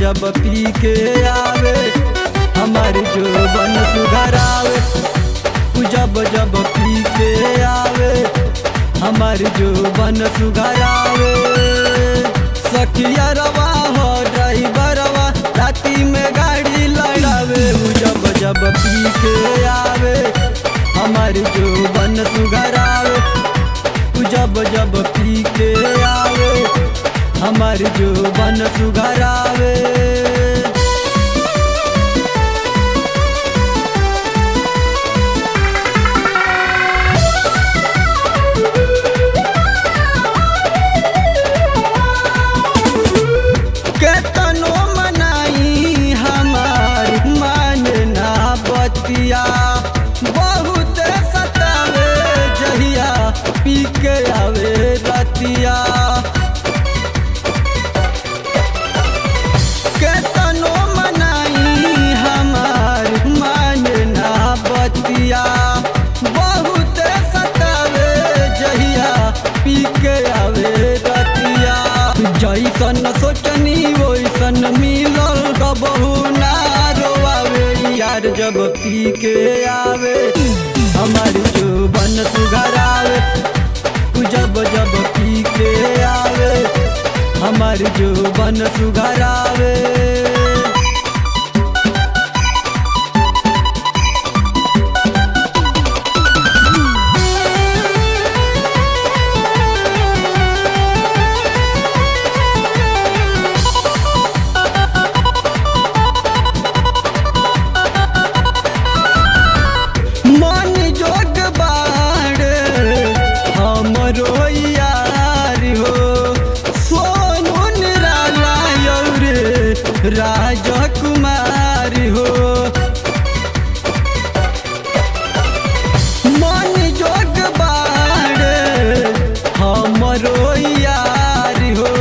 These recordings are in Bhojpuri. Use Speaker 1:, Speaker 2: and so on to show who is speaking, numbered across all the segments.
Speaker 1: जब पी के आवे हमार जोबन सुघरावे। जब जब पी के आवे हमार जोबन सुघरावे। सखिया रवा हो ड्राइवरवा राती में गाड़ी लड़ावे। जब जब पी के आवे हमार जोबन सुघरावे। जब जब पी के आवे हमार जोबन सुघरावे। केतनो मनाई हमार माने ना बतिया। बहुत सतावे जहिया पी के आवे रतिया। केतनो मनाई हमार माने ना बतिया। बहुत सतावे जहिया पी के आवे रतिया। जैसन सोचनी वैसन मिलल कबहू ना रोआवे। यार जब पी के आवे हमार जोबन सुघरावे। जब जब पी के आवे हमार जोबन सुघरावे। मन जोग बाड़े हमरो यार हो। सोनू निराला रे राजकुमार हो। मन जोग बाड़े हमरो यार हो।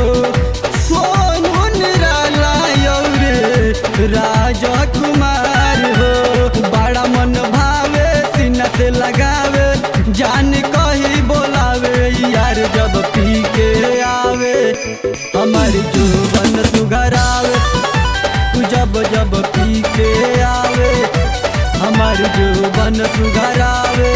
Speaker 1: सोनू निराला रे राजकुमार हो। बड़ा मन भावे सीना से लगावे जान कही बोलावे। यार जब पी के आवे हमार जोबन सुघरावे। जब जब पी के आवे हमार जोबन सुघरावे।